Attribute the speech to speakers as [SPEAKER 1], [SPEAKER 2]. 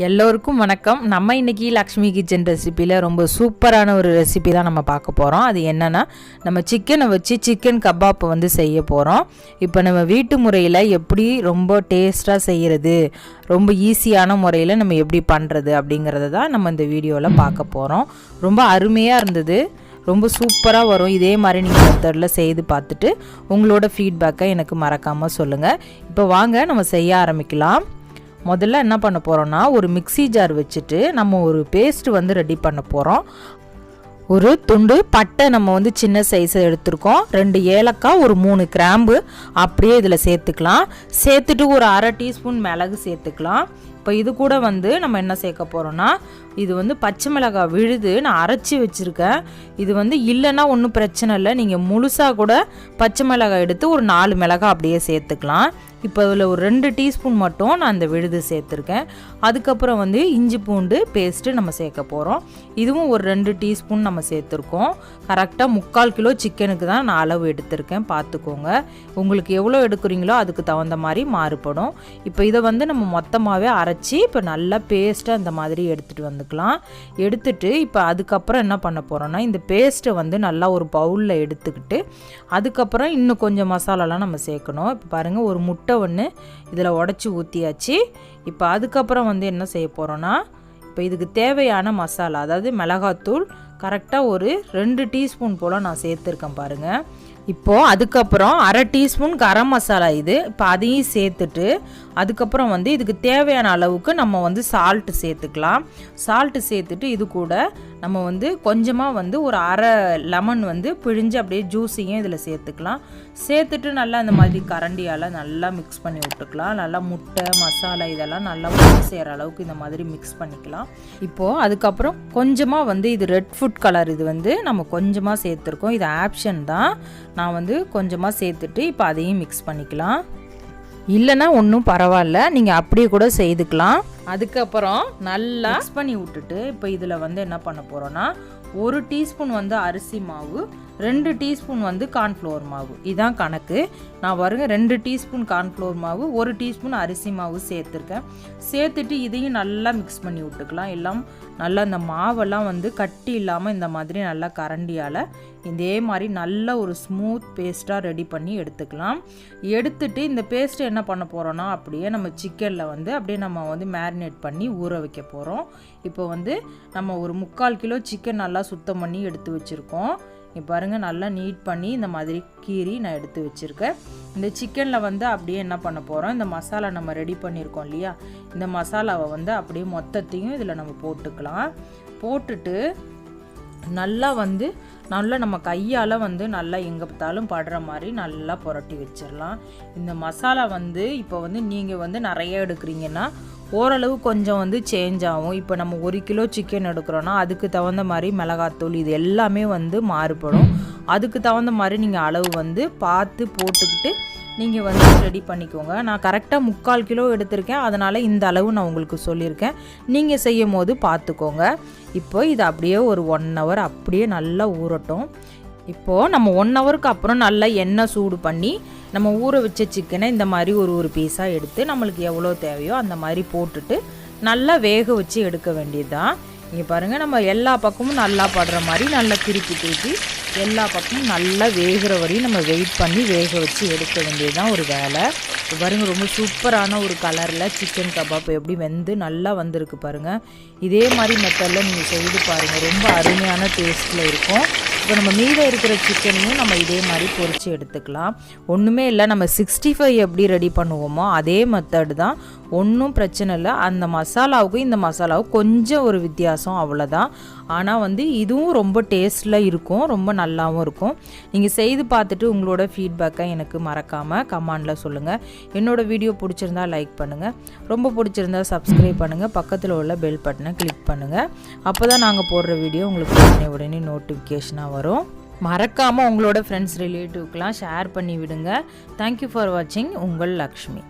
[SPEAKER 1] எல்லோருக்கும் வணக்கம். நம்ம இன்றைக்கி லக்ஷ்மி கிச்சன் ரெசிப்பியில் ரொம்ப சூப்பரான ஒரு ரெசிபி தான் நம்ம பார்க்க போகிறோம். அது என்னென்னா, நம்ம சிக்கனை வச்சு சிக்கன் கபாப் வந்து செய்ய போகிறோம். இப்போ நம்ம வீட்டு முறையில் எப்படி ரொம்ப டேஸ்ட்டாக செய்கிறது, ரொம்ப ஈஸியான முறையில் நம்ம எப்படி பண்ணுறது அப்படிங்கிறத தான் நம்ம இந்த வீடியோவில் பார்க்க போகிறோம். ரொம்ப அருமையாக இருந்தது, ரொம்ப சூப்பராக வரும். இதே மாதிரி நீங்கள் மெத்தடில் செய்து பார்த்துட்டு உங்களோட ஃபீட்பேக்கை எனக்கு மறக்காமல் சொல்லுங்கள். இப்போ வாங்க நம்ம செய்ய ஆரம்பிக்கலாம். முதல்ல என்ன பண்ண போகிறோன்னா, ஒரு மிக்ஸி ஜார் வச்சுட்டு நம்ம ஒரு பேஸ்ட் வந்து ரெடி பண்ண போகிறோம். ஒரு துண்டு பட்டை நம்ம வந்து சின்ன சைஸை எடுத்துருக்கோம். 2 ஏலக்காய், ஒரு 3 கிராம்பு அப்படியே இதில் சேர்த்துக்கலாம். சேர்த்துட்டு ஒரு அரை டீஸ்பூன் மிளகு சேர்த்துக்கலாம். இப்போ இது கூட வந்து நம்ம என்ன சேர்க்க போகிறோன்னா, இது வந்து பச்சை மிளகாய் விழுது நான் அரைச்சி வச்சுருக்கேன். இது வந்து இல்லைன்னா ஒன்றும் பிரச்சனை இல்லை, நீங்கள் முழுசாக கூட பச்சை மிளகாய் எடுத்து ஒரு 4 மிளகாய் அப்படியே சேர்த்துக்கலாம். இப்போ இதில் ஒரு 2 டீஸ்பூன் மட்டும் நான் அந்த விழுது சேர்த்துருக்கேன். அதுக்கப்புறம் வந்து இஞ்சி பூண்டு பேஸ்ட்டு நம்ம சேர்க்க போகிறோம். இதுவும் ஒரு 2 டீஸ்பூன் நம்ம சேர்த்துருக்கோம். கரெக்டாக 3/4 கிலோ சிக்கனுக்கு தான் நான் அளவு எடுத்திருக்கேன், பார்த்துக்கோங்க. உங்களுக்கு எவ்வளோ எடுக்கிறீங்களோ அதுக்கு தகுந்த மாதிரி மாறுபடும். இப்போ இதை வந்து நம்ம மொத்தமாகவே அரைச்சி இப்போ நல்லா பேஸ்ட்டாக இந்த மாதிரி எடுத்துகிட்டு வந்துக்கலாம். எடுத்துட்டு இப்போ அதுக்கப்புறம் என்ன பண்ண போகிறோன்னா, இந்த பேஸ்ட்டை வந்து நல்லா ஒரு பவுலில் எடுத்துக்கிட்டு அதுக்கப்புறம் இன்னும் கொஞ்சம் மசாலாலாம் நம்ம சேர்க்கணும். இப்போ பாருங்கள், ஒரு முட்டை ஒன்று இதில் உடச்சி ஊற்றியாச்சு. இப்போ அதுக்கப்புறம் வந்து என்ன செய்ய போகிறோன்னா, இப்போ இதுக்கு தேவையான மசாலா, அதாவது மிளகாத்தூள் கரெக்டாக ஒரு 2 டீஸ்பூன் போல் நான் சேர்த்துருக்கேன் பாருங்கள். இப்போது அதுக்கப்புறம் அரை டீஸ்பூன் கரம் மசாலா இது, இப்போ அதையும் சேர்த்துட்டு அதுக்கப்புறம் வந்து இதுக்கு தேவையான அளவுக்கு நம்ம வந்து சால்ட்டு சேர்த்துக்கலாம். சால்ட்டு சேர்த்துட்டு இது கூட நம்ம வந்து கொஞ்சமாக வந்து ஒரு அரை லெமன் வந்து பிழிஞ்சு அப்படியே ஜூஸையும் இதில் சேர்த்துக்கலாம். சேர்த்துட்டு நல்லா இந்த மாதிரி கரண்டியால் நல்லா மிக்ஸ் பண்ணி விட்டுக்கலாம். நல்லா முட்டை மசாலா இதெல்லாம் நல்லா செய்கிற அளவுக்கு இந்த மாதிரி மிக்ஸ் பண்ணிக்கலாம். இப்போது அதுக்கப்புறம் கொஞ்சமாக வந்து இது ரெட் ஃபுட் கலர், இது வந்து நம்ம கொஞ்சமாக சேர்த்துருக்கோம். இது ஆப்ஷன் தான், நான் வந்து கொஞ்சமாக சேர்த்துட்டு இப்போ அதையும் மிக்ஸ் பண்ணிக்கலாம். இல்லைன்னா ஒன்றும் பரவாயில்ல, நீங்கள் அப்படியே கூட செய்துக்கலாம். அதுக்கப்புறம் நல்லா மிக்ஸ் பண்ணி விட்டுட்டு இப்போ இதில் வந்து என்ன பண்ண போகிறோன்னா, 1 டீஸ்பூன் வந்து அரிசி மாவு, 2 டீஸ்பூன் வந்து கார்ன்ஃப்ளவர் மாவு, இதான் கணக்கு. நான் வருங்க 2 டீஸ்பூன் கார்ன்ஃப்ளவர் மாவு, 1 டீஸ்பூன் அரிசி மாவு சேர்த்துருக்கேன். சேர்த்துட்டு இதையும் நல்லா மிக்ஸ் பண்ணி விட்டுக்கலாம். எல்லாம் நல்லா இந்த மாவெல்லாம் வந்து கட்டி இல்லாமல் இந்த மாதிரி நல்லா கரண்டியால் இதே மாதிரி நல்ல ஒரு ஸ்மூத் பேஸ்ட்டாக ரெடி பண்ணி எடுத்துக்கலாம். எடுத்துட்டு இந்த பேஸ்ட்டை என்ன பண்ண போகிறோன்னா, அப்படியே நம்ம சிக்கனில் வந்து அப்படியே நம்ம வந்து மேரினேட் பண்ணி ஊற வைக்க போகிறோம். இப்போ வந்து நம்ம ஒரு 3/4 கிலோ சிக்கன் நல்லா சுத்தம் பண்ணி எடுத்து வச்சுருக்கோம். இப்போ பாருங்கள், நல்லா நீட் பண்ணி இந்த மாதிரி கீரி நான் எடுத்து வச்சுருக்கேன். இந்த சிக்கனில் வந்து அப்படியே என்ன பண்ண போகிறோம், இந்த மசாலா நம்ம ரெடி பண்ணியிருக்கோம் இல்லையா, இந்த மசாலாவை வந்து அப்படியே மொத்தத்தையும் இதில் நம்ம போட்டுக்கலாம். போட்டுட்டு நல்லா நம்ம கையால் வந்து நல்லா எங்கே பார்த்தாலும் படுற மாதிரி நல்லா புரட்டி வச்சிடலாம். இந்த மசாலா வந்து இப்போ வந்து நீங்கள் வந்து நிறைய எடுக்கிறீங்கன்னா ஓரளவு கொஞ்சம் வந்து சேஞ்ச் ஆகும். இப்போ நம்ம 1 கிலோ சிக்கன் எடுக்கிறோன்னா அதுக்கு தகுந்த மாதிரி மிளகாத்தூள் இது எல்லாமே வந்து மாறுபடும். அதுக்கு தகுந்த மாதிரி நீங்கள் அளவு வந்து பார்த்து போட்டுக்கிட்டு நீங்கள் வந்து ரெடி பண்ணிக்கோங்க. நான் கரெக்டாக 3/4 கிலோ எடுத்திருக்கேன், அதனால் இந்த அளவு நான் உங்களுக்கு சொல்லியிருக்கேன். நீங்கள் செய்யும் போது பார்த்துக்கோங்க. இப்போ இது அப்படியே ஒரு 1 ஹவர் அப்படியே நல்லா ஊறட்டும். இப்போது நம்ம 1 ஹவருக்கு அப்புறம் நல்லா எண்ணெய் சூடு பண்ணி நம்ம ஊற வச்ச சிக்கனை இந்த மாதிரி ஒரு பீஸாக எடுத்து நம்மளுக்கு எவ்வளோ தேவையோ அந்த மாதிரி போட்டுட்டு நல்லா வேக வச்சு எடுக்க வேண்டியது தான். இங்கே பாருங்கள், நம்ம எல்லா பக்கமும் நல்லா படுற மாதிரி நல்லா திருப்பி எல்லா பக்கமும் நல்லா வேகிற வரையும் நம்ம வெயிட் பண்ணி வேக வச்சு எடுக்க வேண்டியது தான் ஒரு வேலை. இப்போ பாருங்கள், ரொம்ப சூப்பரான ஒரு கலரில் சிக்கன் கபாப் எப்படி வெந்து நல்லா வந்திருக்கு பாருங்கள். இதே மாதிரி மெத்தடில் நீங்கள் செய்து பாருங்கள், ரொம்ப அருமையான டேஸ்ட்டில் இருக்கும். இப்போ நம்ம மீதம் இருக்கிற சிக்கனையும் நம்ம இதே மாதிரி பொரித்து எடுத்துக்கலாம். ஒன்றுமே இல்லை, நம்ம 65 எப்படி ரெடி பண்ணுவோமோ அதே மெத்தடு தான், ஒன்றும் பிரச்சனை இல்லை. அந்த மசாலாவுக்கும் இந்த மசாலாவுக்கும் கொஞ்சம் ஒரு வித்தியாசம், அவ்வளோதான். ஆனால் வந்து இதுவும் ரொம்ப டேஸ்ட்டில் இருக்கும், ரொம்ப நல்லாவும் இருக்கும். நீங்கள் செய்து பார்த்துட்டு உங்களோட ஃபீட்பேக்கை எனக்கு மறக்காமல் கமெண்டில் சொல்லுங்கள். என்னோடய வீடியோ பிடிச்சிருந்தா லைக் பண்ணுங்கள், ரொம்ப பிடிச்சிருந்தா சப்ஸ்கிரைப் பண்ணுங்கள், பக்கத்தில் உள்ள பெல் பட்டனை கிளிக் பண்ணுங்கள். அப்போ தான் நாங்கள் போடுற வீடியோ உங்களுக்கு உடனே நோட்டிஃபிகேஷனாக வரும். மறக்காமல் உங்களோட ஃப்ரெண்ட்ஸ் ரிலேட்டிவ்க்கெலாம் ஷேர் பண்ணி விடுங்க. தேங்க்யூ ஃபார் வாட்சிங். உங்கள் லக்ஷ்மி.